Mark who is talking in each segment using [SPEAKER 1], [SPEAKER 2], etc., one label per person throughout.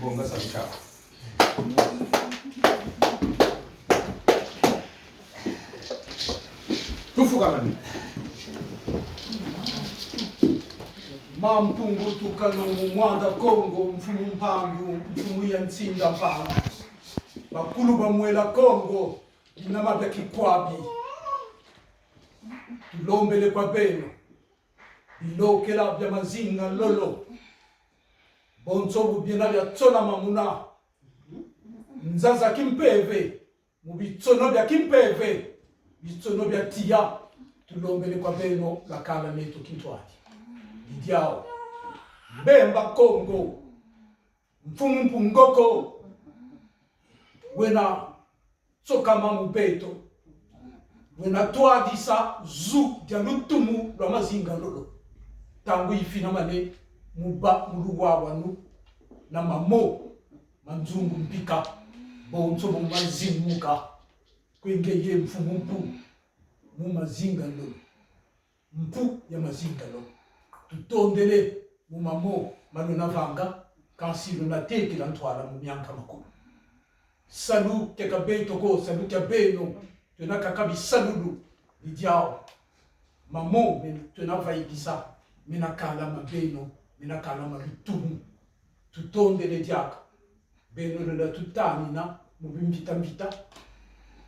[SPEAKER 1] Bonga Salika. Tufukamani.
[SPEAKER 2] Mampungu tukano mwanda Kongo mfumu mpangu mfumu ya ntsinda mpangu bakulu bamwela Kongo inama bya kikwabi tulombele kwa beno bilokela bya mazinga lolo bonso bubyena bya tsona mamuna nzaza kimpeve mubitsono bya kimpeve bitsono bya tia tulombele kwa beno lakala netu kintwati Diao Bemba Kongo Mfumu Mpungoko Wena Tsokama Mubeto Wena Tuadisa Zu Dianutumu Ramazinga Lolo Tangu ifina mane Muba Muluwa wanu Na mamo Manzungu Mpika Bonso Mumazimuka Kwengeye Mfumu Mpu Mumazinga Lolo Mpu ya Mazinga Lolo tutondele mumamo malona vanga kansilo na teki la ntwala mumyanka makulu salu keka beito ko salu kya beno tuna kakabi salulu lidiao mamo men tuna vaibisa mina kala mabeno mina kala mabitumu tutondele diaka beno la tutani na mubimbita mbita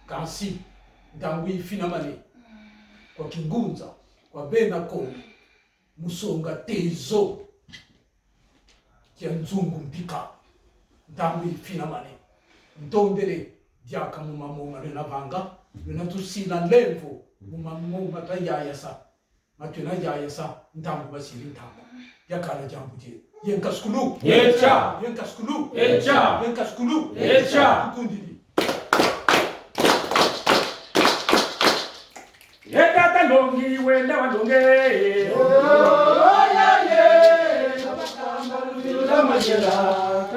[SPEAKER 2] kansi ndangwi finamale kwa kingunza kwa bena ko musonga tezo kia nzungu mpika ndambi fina mane ntondele diaka mumamo na vanga na tusila levo mumamo matayaya sa matuna yaya sa ndambu basili ntambo yakala jambu je yenkaskulu
[SPEAKER 1] Yecha
[SPEAKER 2] yenkaskulu
[SPEAKER 1] Yecha
[SPEAKER 2] yenkaskulu
[SPEAKER 1] Yecha
[SPEAKER 2] kundili
[SPEAKER 1] Yekata longi wenda wandonge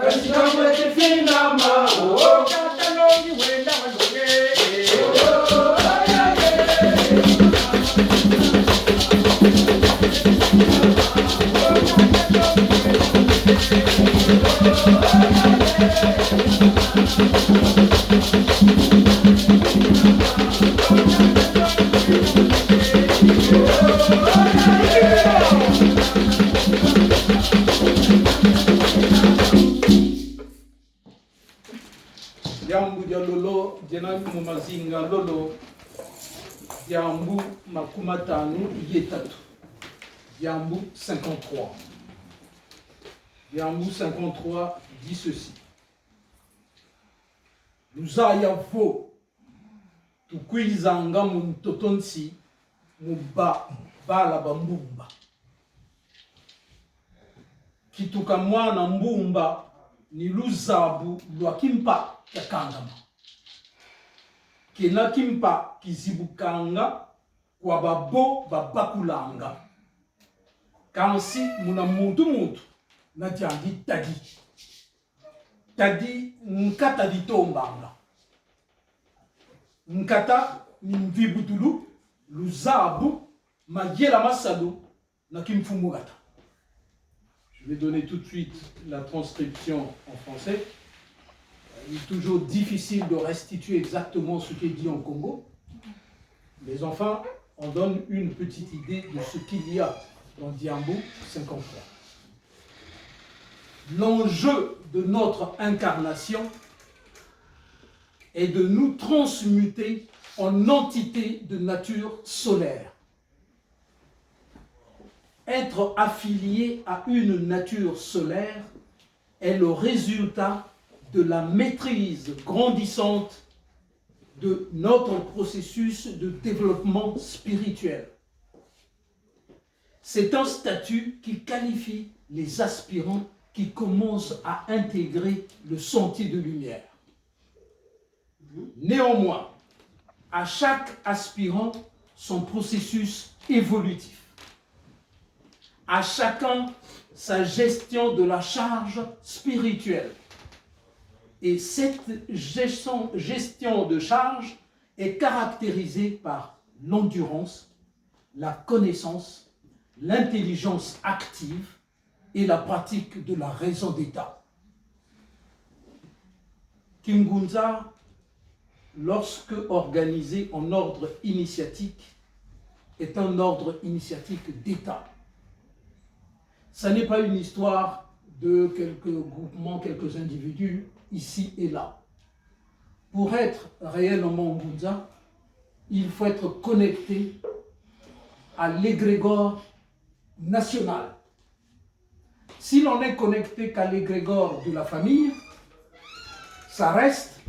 [SPEAKER 2] Katika mwete fina mao
[SPEAKER 1] Yekata longi wenda wandonge
[SPEAKER 2] Jambu dia lolo jena mumazinga lolo jambu makumatanu yetatu jambu 53 jambu 53 dit ceci Luzayavo tukwizanga muntotonsi muba bala bambumba kituka mwana mbumba ni luzabu lwa kimpa ya kangama kena kimpa kizibukanga kwa babo babakulanga kansi muna muntu na jangi tadi nkata ditombanga nkata ni mvibutulu luzabu majela masalu na kimfumugata. Je vais donner tout de suite la transcription en français. Il est toujours difficile de restituer exactement ce qui est dit en Congo. Mais enfin, on donne une petite idée de ce qu'il y a dans Diambo 53. L'enjeu de notre incarnation est de nous transmuter en entité de nature solaire. Être affilié à une nature solaire est le résultat de la maîtrise grandissante de notre processus de développement spirituel. C'est un statut qui qualifie les aspirants qui commencent à intégrer le sentier de lumière. Néanmoins, à chaque aspirant, son processus évolutif. À chacun sa gestion de la charge spirituelle. Et cette gestion de charge est caractérisée par l'endurance, la connaissance, l'intelligence active, et la pratique de la raison d'État. Kingunza, lorsque organisé en ordre initiatique, est un ordre initiatique d'État. Ça n'est pas une histoire de quelques groupements, quelques individus, ici et là. Pour être réellement Ngunza, il faut être connecté à l'égrégore national. Si l'on est connecté qu'à l'égrégore de la famille, ça reste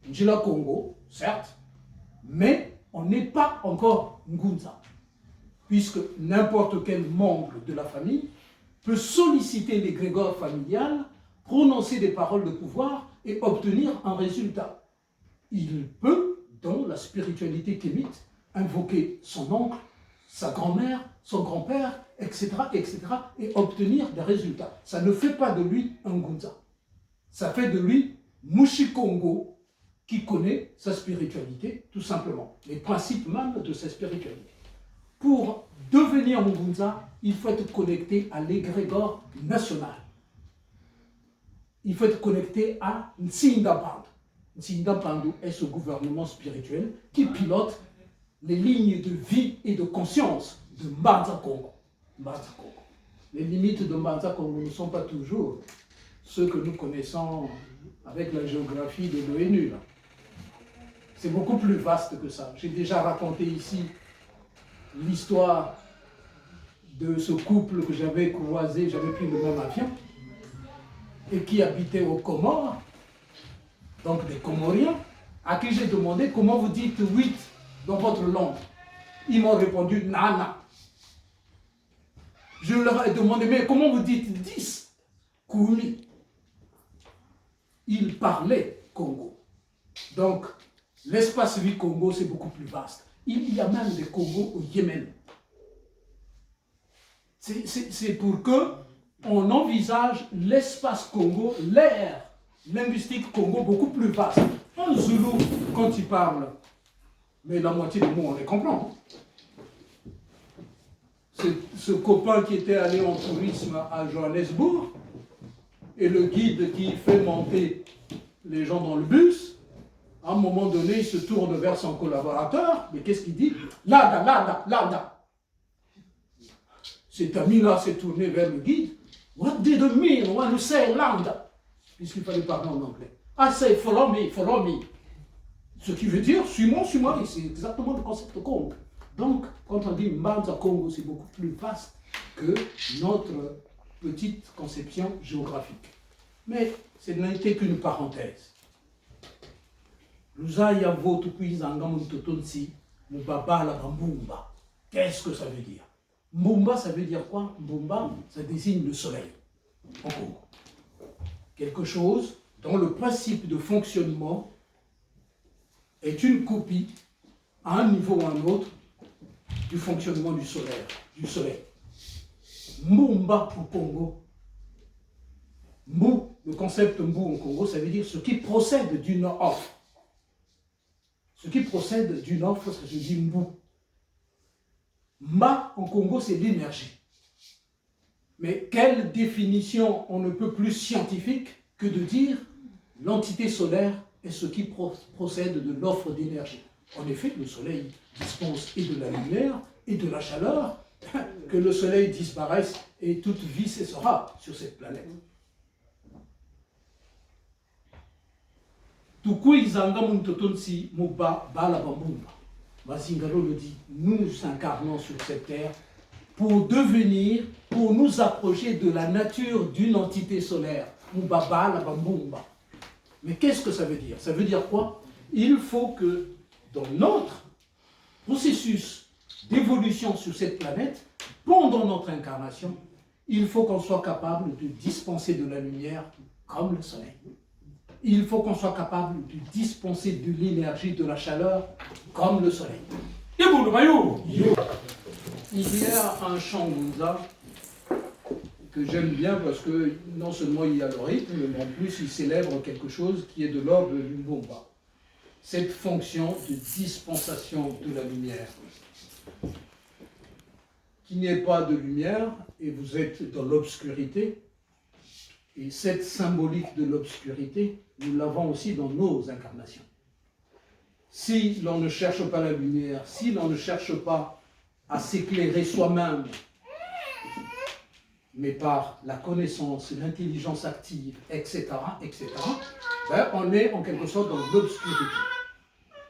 [SPEAKER 2] Njila Congo, certes, mais on n'est pas encore Ngunza, puisque n'importe quel membre de la famille peut solliciter l'égrégore familial, prononcer des paroles de pouvoir et obtenir un résultat. Il peut, dans la spiritualité kémite, invoquer son oncle, sa grand-mère, son grand-père, etc., et obtenir des résultats. Ça ne fait pas de lui un Ngunza. Ça fait de lui Mushikongo, qui connaît sa spiritualité, tout simplement, les principes même de sa spiritualité. Pour devenir Ngunza, il faut être connecté à l'égrégore national. Il faut être connecté à Nsindabandu. Nsindabandu est ce gouvernement spirituel qui pilote les lignes de vie et de conscience de Mbanza Congo. Les limites de Mbanza Congo ne sont pas toujours ceux que nous connaissons avec la géographie de l'ONU. C'est beaucoup plus vaste que ça. J'ai déjà raconté ici l'histoire de ce couple que j'avais croisé, j'avais pris le même avion, et qui habitait aux Comores, donc des Comoriens, à qui j'ai demandé comment vous dites 8 dans votre langue. Ils m'ont répondu Nana. Je leur ai demandé, mais comment vous dites 10 Koumi. Ils parlaient Congo. Donc, l'espace vie Congo, c'est beaucoup plus vaste. Il y a même des Congos au Yémen. C'est pour que on envisage l'espace Congo, l'ère linguistique Congo beaucoup plus vaste. Un Zoulou, quand il parle, mais la moitié des mots, on les comprend. Ce copain qui était allé en tourisme à Johannesburg, et le guide qui fait monter les gens dans le bus, à un moment donné, il se tourne vers son collaborateur, mais qu'est-ce qu'il dit? Lada, lada, lada. Cet ami-là s'est tourné vers le guide. What did it mean when you say lambda? Puisqu'il fallait parler en anglais. I say follow me, follow me. Ce qui veut dire suis-moi, suis-moi. Et c'est exactement le concept de Congo. Donc, quand on dit Mbanza Congo, c'est beaucoup plus vaste que notre petite conception géographique. Mais ce n'était qu'une parenthèse. Qu'est-ce que ça veut dire? Mbumba, ça veut dire quoi? Mbumba, ça désigne le soleil en Congo. Quelque chose dont le principe de fonctionnement est une copie, à un niveau ou à un autre, du fonctionnement du soleil. Mbumba au Congo. Mbu, le concept Mbu au Congo, ça veut dire ce qui procède d'une offre. Ce qui procède d'une offre, ça se dit Mbu. Ma en Congo, c'est l'énergie. Mais quelle définition on ne peut plus scientifique que de dire l'entité solaire est ce qui procède de l'offre d'énergie. En effet, le soleil dispense et de la lumière et de la chaleur. Que le soleil disparaisse et toute vie cessera sur cette planète. Tukuizanga muntotonsi muba balabambumba. Masingalo le dit, nous incarnons sur cette terre pour devenir, pour nous approcher de la nature d'une entité solaire. Muba balabambumba. Mais qu'est-ce que ça veut dire? Ça veut dire quoi? Il faut que dans notre processus d'évolution sur cette planète, pendant notre incarnation, il faut qu'on soit capable de dispenser de la lumière comme le soleil. Il faut qu'on soit capable de dispenser de l'énergie, de la chaleur, comme le soleil. Il y a un chant Ngunza que j'aime bien parce que non seulement il y a le rythme, mais en plus il célèbre quelque chose qui est de l'ordre du Mbumba. Cette fonction de dispensation de la lumière. qu'il n'y ait pas de lumière et vous êtes dans l'obscurité. Et cette symbolique de l'obscurité, nous l'avons aussi dans nos incarnations. Si l'on ne cherche pas la lumière, si l'on ne cherche pas à s'éclairer soi-même, mais par la connaissance, l'intelligence active, etc., ben on est en quelque sorte dans l'obscurité.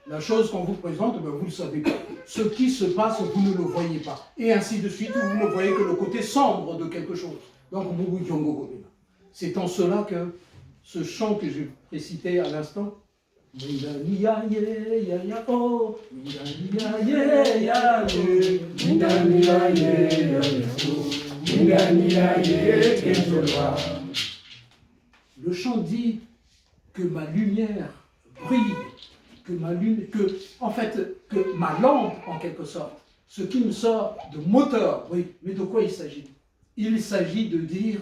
[SPEAKER 2] La chose qu'on vous présente, ben vous le savez pas. Ce qui se passe, vous ne le voyez pas. Et ainsi de suite, vous ne voyez que le côté sombre de quelque chose. Donc, c'est en cela que ce chant que j'ai précité à l'instant, le chant dit que ma lumière brille, que ma lampe, en quelque sorte, ce qui me sort de moteur, oui, mais de quoi il s'agit? Il s'agit de dire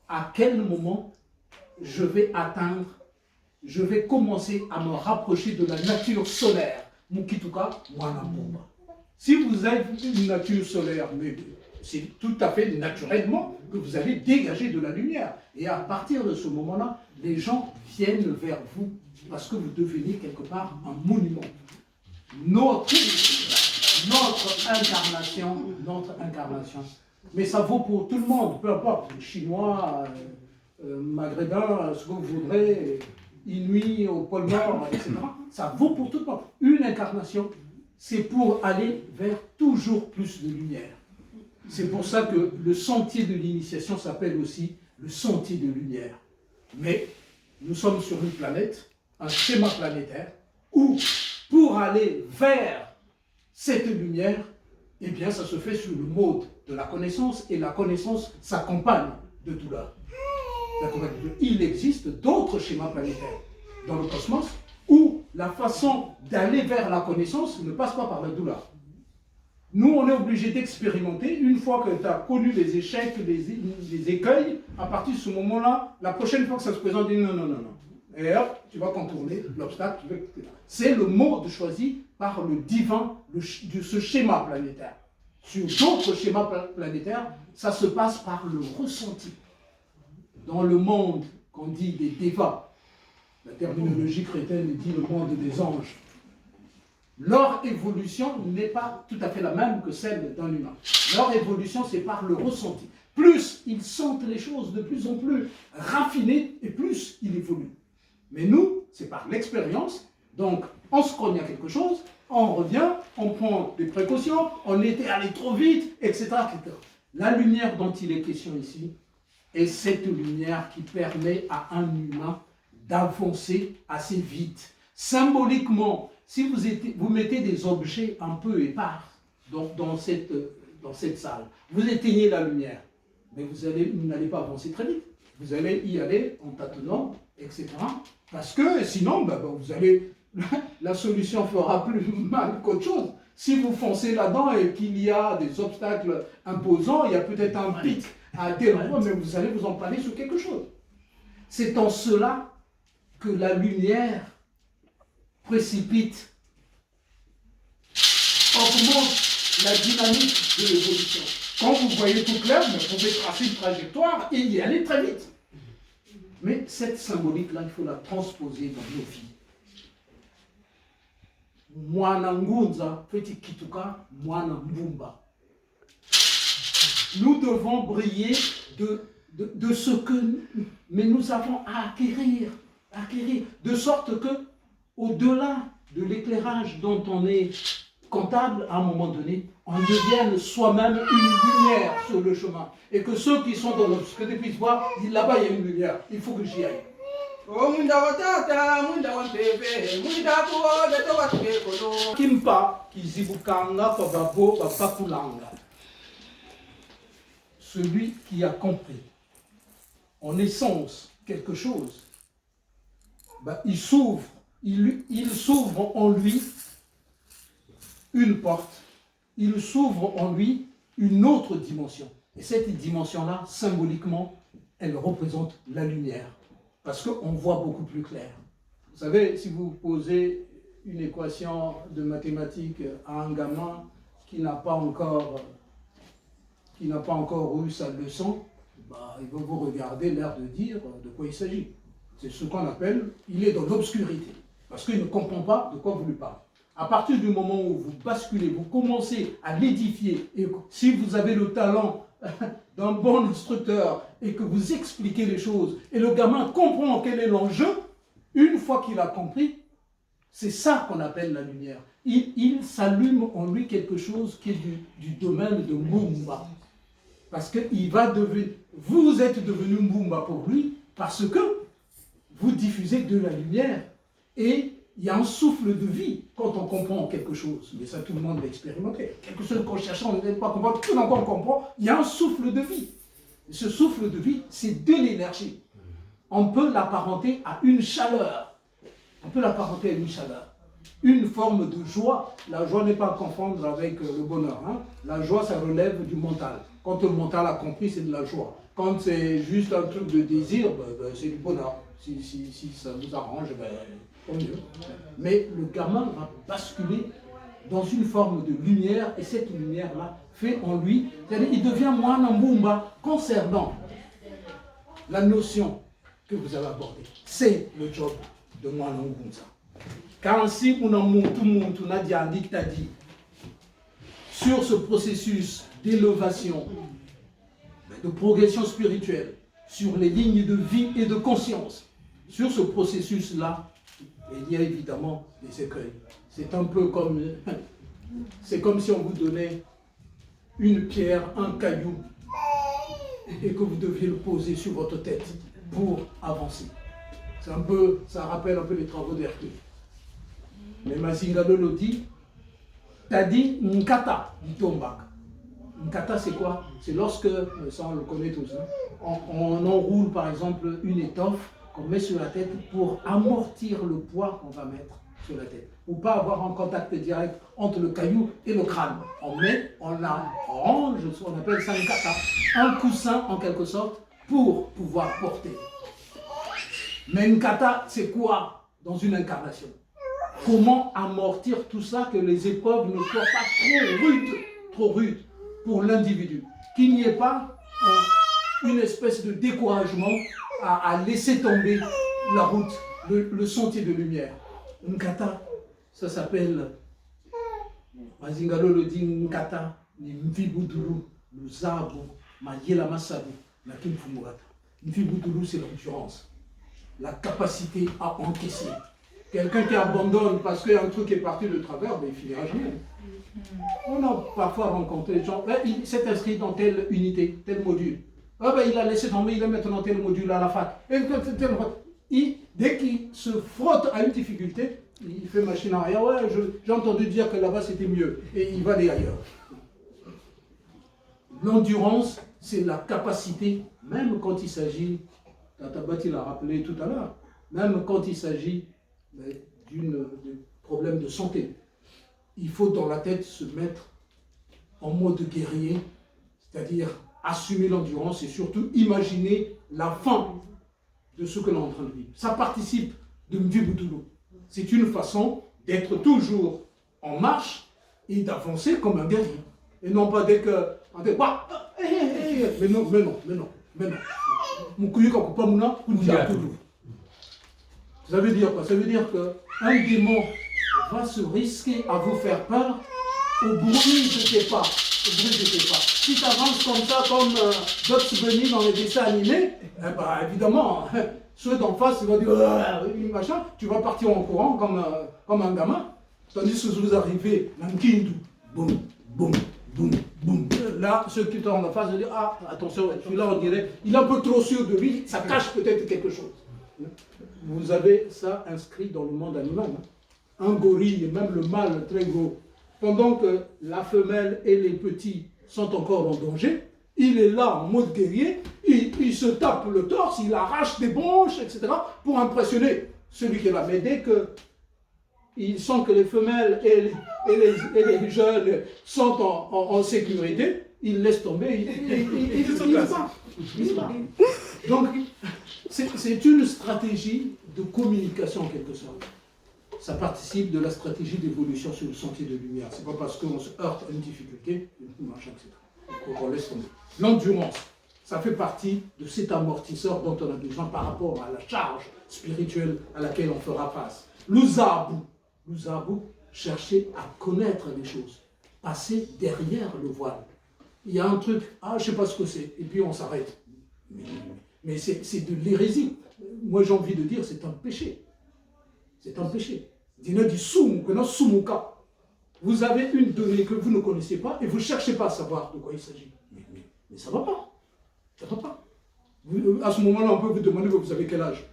[SPEAKER 2] à quel moment je vais atteindre, je vais commencer à me rapprocher de la nature solaire. Mukituka, Mwanambumba. Si vous êtes une nature solaire, mais c'est tout à fait naturellement que vous allez dégager de la lumière. Et à partir de ce moment-là, les gens viennent vers vous parce que vous devenez quelque part un monument. Notre incarnation, mais ça vaut pour tout le monde, peu importe, Chinois, Maghrébins, ce que vous voudrez, Inuits au pôle Nord, etc. Ça vaut pour tout le monde. Une incarnation, c'est pour aller vers toujours plus de lumière. C'est pour ça que le sentier de l'initiation s'appelle aussi le sentier de lumière. Mais nous sommes sur une planète, un schéma planétaire, où pour aller vers cette lumière, eh bien ça se fait sur le mode de la connaissance, et la connaissance s'accompagne de douleur. Il existe d'autres schémas planétaires dans le cosmos où la façon d'aller vers la connaissance ne passe pas par la douleur. Nous, on est obligé d'expérimenter. Une fois que tu as connu les échecs, les écueils, à partir de ce moment-là, la prochaine fois que ça se présente, dis non, non, non, non. Et hop, tu vas contourner l'obstacle. C'est le mode choisi par le divin de ce schéma planétaire. Sur d'autres schémas planétaires, ça se passe par le ressenti. Dans le monde qu'on dit des dévas, la terminologie chrétienne dit le monde des anges, leur évolution n'est pas tout à fait la même que celle d'un humain. Leur évolution, c'est par le ressenti. Plus ils sentent les choses de plus en plus raffinées, et plus ils évoluent. Mais nous, c'est par l'expérience. Donc, on se cogne à quelque chose, on revient, on prend des précautions, on était allé trop vite, etc., etc. La lumière dont il est question ici est cette lumière qui permet à un humain d'avancer assez vite. Symboliquement, si vous mettez des objets un peu épars dans cette salle, vous éteignez la lumière, mais vous n'allez pas avancer très vite. Vous allez y aller en tâtonnant, etc. Parce que sinon, vous allez, la solution fera plus mal qu'autre chose. Si vous foncez là-dedans et qu'il y a des obstacles imposants, il y a peut-être un pic à tel endroit, mais vous allez vous emplaner sur quelque chose. C'est en cela que la lumière précipite, augmente la dynamique de l'évolution. Quand vous voyez tout clair, vous pouvez tracer une trajectoire et y aller très vite. Mais cette symbolique-là, il faut la transposer dans nos vies. Mwana ngunza, feti kituka, mwana mbumba. Nous devons briller de ce que mais nous avons à acquérir, de sorte que, au-delà de l'éclairage dont on est comptable, à un moment donné, on devienne soi-même une lumière sur le chemin. Et que ceux qui sont dans l'obscurité puissent voir, là-bas il y a une lumière, il faut que j'y aille. Kimpa kizibukanga bababo bapakulanga. Celui qui a compris en essence quelque chose, il s'ouvre en lui une porte, il s'ouvre en lui une autre dimension. Et cette dimension-là, symboliquement, elle représente la lumière. Parce qu'on voit beaucoup plus clair. Vous savez, si vous posez une équation de mathématiques à un gamin qui n'a pas encore qui n'a pas encore eu sa leçon, bah, il va vous regarder l'air de dire de quoi il s'agit. C'est ce qu'on appelle, il est dans l'obscurité, parce qu'il ne comprend pas de quoi vous lui parlez. À partir du moment où vous basculez, vous commencez à l'édifier, et si vous avez le talent d'un bon instructeur et que vous expliquez les choses, et le gamin comprend quel est l'enjeu, une fois qu'il a compris, c'est ça qu'on appelle la lumière. Il s'allume en lui quelque chose qui est du domaine de Mbumba. Parce que vous êtes devenu Mbumba pour lui, parce que vous diffusez de la lumière. Et il y a un souffle de vie quand on comprend quelque chose. Mais ça, tout le monde l'a expérimenté. Quelque chose qu'on cherche, on ne peut pas comprendre, tout d'un coup on comprend, il y a un souffle de vie. Et ce souffle de vie, c'est de l'énergie. On peut l'apparenter à une chaleur. On peut l'apparenter à une chaleur. Une forme de joie. La joie n'est pas à confondre avec le bonheur. Hein. La joie, ça relève du mental. Quand le mental a compris, c'est de la joie. Quand c'est juste un truc de désir, c'est du bonheur. Si ça vous arrange, tant mieux. Mais le gamin va basculer dans une forme de lumière, et cette lumière-là fait en lui, c'est-à-dire il devient Mwana Mbumba concernant la notion que vous avez abordée. C'est le job de Mwana Mbumba. Car si on a dit sur ce processus d'élévation, de progression spirituelle, sur les lignes de vie et de conscience, sur ce processus-là, il y a évidemment des écueils. C'est un peu comme, c'est comme si on vous donnait une pierre, un caillou, et que vous deviez le poser sur votre tête pour avancer. C'est un peu, ça rappelle un peu les travaux d'Hercule. Mais Mazingalo le dit, t'as dit Nkata, dit Tombak. Nkata, c'est quoi? C'est lorsque, ça on le connaît tous, hein, on enroule par exemple une étoffe qu'on met sur la tête pour amortir le poids qu'on va mettre sur la tête. Pour pas avoir un contact direct entre le caillou et le crâne. On arrange, on appelle ça un kata, un coussin en quelque sorte pour pouvoir porter. Mais un kata, c'est quoi dans une incarnation? Comment amortir tout ça, que les épreuves ne soient pas trop rudes pour l'individu, qu'il n'y ait pas une espèce de découragement à laisser tomber la route, le sentier de lumière. Nkata, ça s'appelle, Mazingalo le dit, Nkata, ni Mvibudulu, Luzabu, Mayela Masabu, la Kimfumurata. Mvibudulu, c'est l'endurance, la capacité à encaisser. Quelqu'un qui abandonne parce qu'il y a un truc qui est parti de travers, il finira jamais. On a parfois rencontré des gens, il s'est inscrit dans telle unité, tel module. Il a laissé tomber, il est maintenant tel module à la fac. Dès qu'il se frotte à une difficulté, il fait machine arrière. Ouais, j'ai entendu dire que là-bas c'était mieux. Et il va aller ailleurs. L'endurance, c'est la capacité, même quand il s'agit, Tatabati l'a rappelé tout à l'heure, même quand il s'agit d'un problème de santé. Il faut dans la tête se mettre en mode guerrier, c'est-à-dire assumer l'endurance et surtout imaginer la fin de ce que l'on est en train de vivre. Ça participe de Mvibutulu. C'est une façon d'être toujours en marche et d'avancer comme un guerrier. Et non pas dès que... Mais non. Ça veut dire quoi? Ça veut dire qu'un démon va se risquer à vous faire peur au bruit de tes pas. Si tu avances comme ça, comme Bugs Bunny dans les dessins animés, évidemment, ceux d'en face vont dire machin, tu vas partir en courant comme un gamin. Tandis que si vous arrivez, Nankindu, boum, boum, boum, boum. Là, ceux qui sont en face vont dire attention, celui-là on dirait, il est un peu trop sûr de lui, ça cache peut-être quelque chose. Vous avez ça inscrit dans le monde animal. Hein. Un gorille, et même le mâle très gros, pendant que la femelle et les petits sont encore en danger, il est là en mode guerrier, il se tape le torse, il arrache des branches, etc. pour impressionner celui qui est là. Mais dès qu'il sent que les femelles et les jeunes sont en sécurité, il laisse tomber, il se bat. Donc, c'est une stratégie de communication en quelque sorte. Ça participe de la stratégie d'évolution sur le sentier de lumière. Ce n'est pas parce qu'on se heurte à une difficulté, machin, etc. qu'on laisse tomber. L'endurance, ça fait partie de cet amortisseur dont on a besoin par rapport à la charge spirituelle à laquelle on fera face. L'uzabu, chercher à connaître les choses, passer derrière le voile. Il y a un truc, je ne sais pas ce que c'est, et puis on s'arrête. Mais c'est de l'hérésie. Moi j'ai envie de dire, c'est un péché. C'est un péché. Vous avez une donnée que vous ne connaissez pas et vous ne cherchez pas à savoir de quoi il s'agit. Mais ça ne va pas. Ça ne va pas. À ce moment-là, on peut vous demander, vous avez quel âge?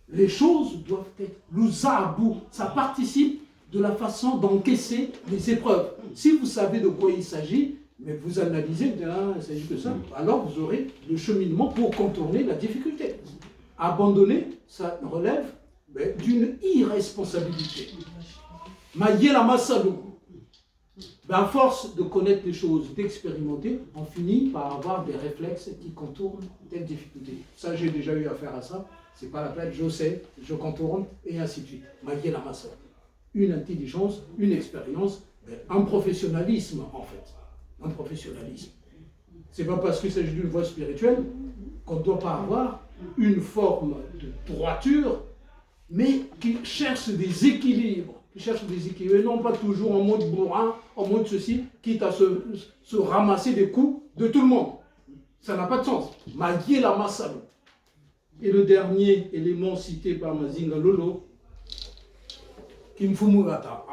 [SPEAKER 2] Les choses doivent être l'uzabou. Ça participe de la façon d'encaisser les épreuves. Si vous savez de quoi il s'agit, mais vous analysez, il ne s'agit que ça, alors vous aurez le cheminement pour contourner la difficulté. Abandonner, ça relève d'une irresponsabilité. Mayela Masalou. À force de connaître les choses, d'expérimenter, on finit par avoir des réflexes qui contournent telle difficulté. Ça, j'ai déjà eu affaire à ça. C'est pas la peine, je sais, je contourne, et ainsi de suite. Mayela Masalou. Une intelligence, une expérience, un professionnalisme, en fait. Un professionnalisme. C'est pas parce qu'il s'agit d'une voie spirituelle qu'on ne doit pas avoir une forme de droiture, mais qui cherche des équilibres. Qui cherche des équilibres, et non pas toujours en mode bourrin, en mode ceci, quitte à se ramasser des coups de tout le monde. Ça n'a pas de sens. Magie la massalo. Et le dernier élément cité par Mazinga Lolo, Kimfumurata.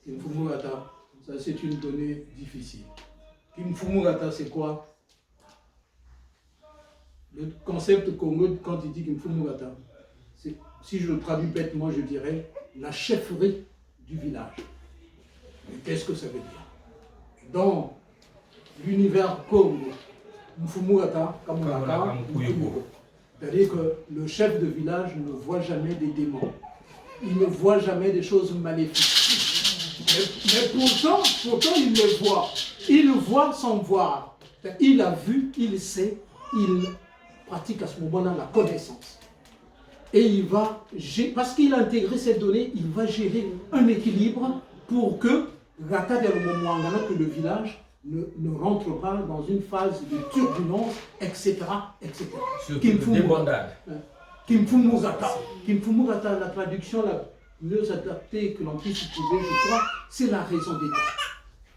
[SPEAKER 2] Kimfumurata, ça c'est une donnée difficile. Kimfumurata, c'est quoi? Le concept Congo, quand il dit Kimfumurata, c'est, si je le traduis bêtement, je dirais la chefferie du village. Mais qu'est-ce que ça veut dire? Dans l'univers Congo, Mfumurata, Kamurata, c'est-à-dire que le chef de village ne voit jamais des démons. Il ne voit jamais des choses maléfiques. Mais pourtant, il le voit. Il le voit sans voir. Il a vu, il sait, il pratique à ce moment-là la connaissance. Et il va, parce qu'il a intégré cette donnée, il va gérer un équilibre pour que que le village ne rentre pas dans une phase de turbulence, etc. etc. Kimfumurata, la traduction la mieux adaptée que l'on puisse trouver, je crois, c'est la raison d'État.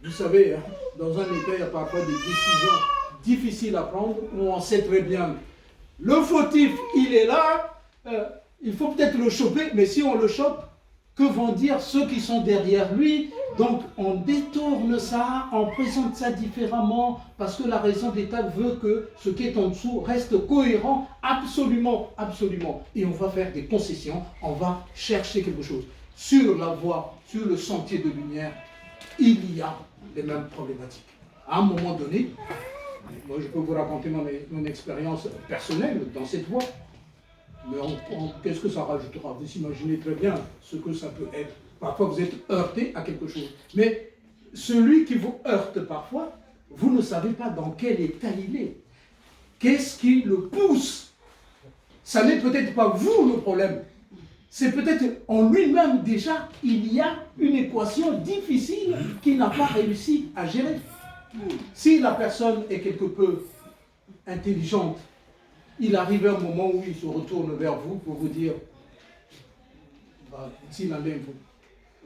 [SPEAKER 2] Vous savez, dans un État, il y a parfois des décisions difficiles à prendre, où on sait très bien, le fautif, il est là, il faut peut-être le choper, mais si on le chope, que vont dire ceux qui sont derrière lui? Donc on détourne ça, on présente ça différemment, parce que la raison d'État veut que ce qui est en dessous reste cohérent, absolument, absolument. Et on va faire des concessions, on va chercher quelque chose. Sur la voie, sur le sentier de lumière, il y a les mêmes problématiques. À un moment donné, moi je peux vous raconter mon expérience personnelle dans cette voie. Mais qu'est-ce que ça rajoutera? Vous imaginez très bien ce que ça peut être. Parfois, vous êtes heurté à quelque chose. Mais celui qui vous heurte parfois, vous ne savez pas dans quel état il est. Qu'est-ce qui le pousse? Ça n'est peut-être pas vous le problème. C'est peut-être en lui-même déjà, il y a une équation difficile qu'il n'a pas réussi à gérer. Si la personne est quelque peu intelligente, il arrive un moment où il se retourne vers vous pour vous dire,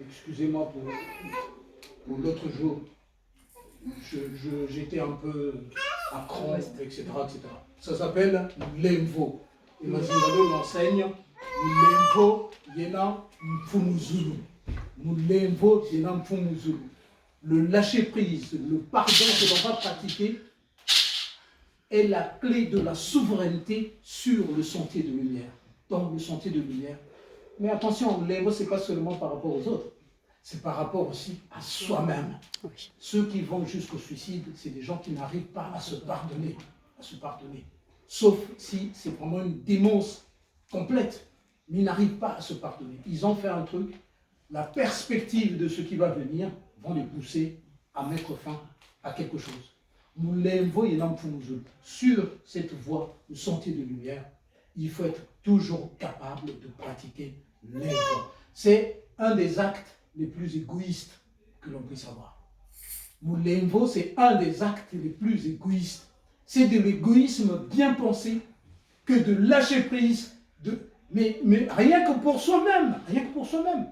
[SPEAKER 2] excusez-moi pour l'autre jour, j'étais un peu à cran, etc., etc. Ça s'appelle l'emvo. Et Mazingalo l'enseigne, l'emvo yena mfumuzulu. L'emvo yena mfumuzulu. Le lâcher prise, le pardon que l'on va pratiquer, est la clé de la souveraineté sur le sentier de lumière, dans le sentier de lumière. Mais attention, l'ego, ce n'est pas seulement par rapport aux autres, c'est par rapport aussi à soi-même. Oui. Ceux qui vont jusqu'au suicide, c'est des gens qui n'arrivent pas à se pardonner, sauf si c'est vraiment une démence complète, mais ils n'arrivent pas à se pardonner. Ils ont fait un truc, la perspective de ce qui va venir vont les pousser à mettre fin à quelque chose. Sur cette voie, le sentier de lumière, il faut être toujours capable de pratiquer l'effort. C'est un des actes les plus égoïstes que l'on puisse avoir. Moulemvo, c'est un des actes les plus égoïstes. C'est de l'égoïsme bien pensé que de lâcher prise, mais rien que pour soi-même, rien que pour soi-même.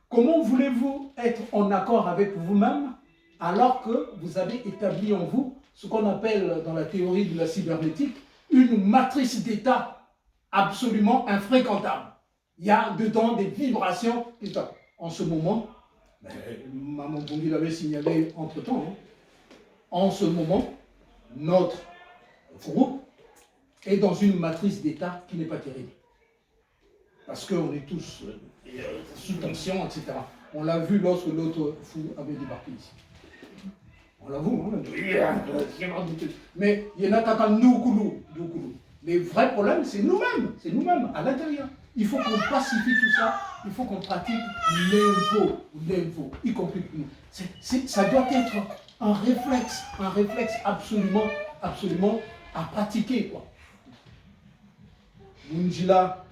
[SPEAKER 2] Comment voulez-vous être en accord avec vous-même alors que vous avez établi en vous ce qu'on appelle dans la théorie de la cybernétique une matrice d'état absolument infréquentable. Il y a dedans des vibrations. En ce moment, Maman Bongi l'avait signalé entre-temps, hein, en ce moment, notre groupe est dans une matrice d'état qui n'est pas terrible. Parce qu'on est tous sous tension, etc. On l'a vu lorsque l'autre fou avait débarqué ici. On l'avoue, hein? Mais il y en a qu'à nous. Les vrais problèmes, c'est nous-mêmes, à l'intérieur. Il faut qu'on pacifie tout ça, il faut qu'on pratique l'info, y compris pour nous. Ça doit être un réflexe absolument à pratiquer, quoi. Munjila,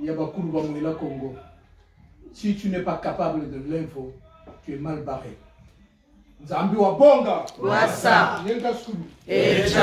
[SPEAKER 2] Yabakoulou Bamouila Congo. Si tu n'es pas capable de l'info, tu es mal barré. Nzambi wa bonga.
[SPEAKER 3] Wasa.
[SPEAKER 2] Yenga skulu.
[SPEAKER 3] Eja.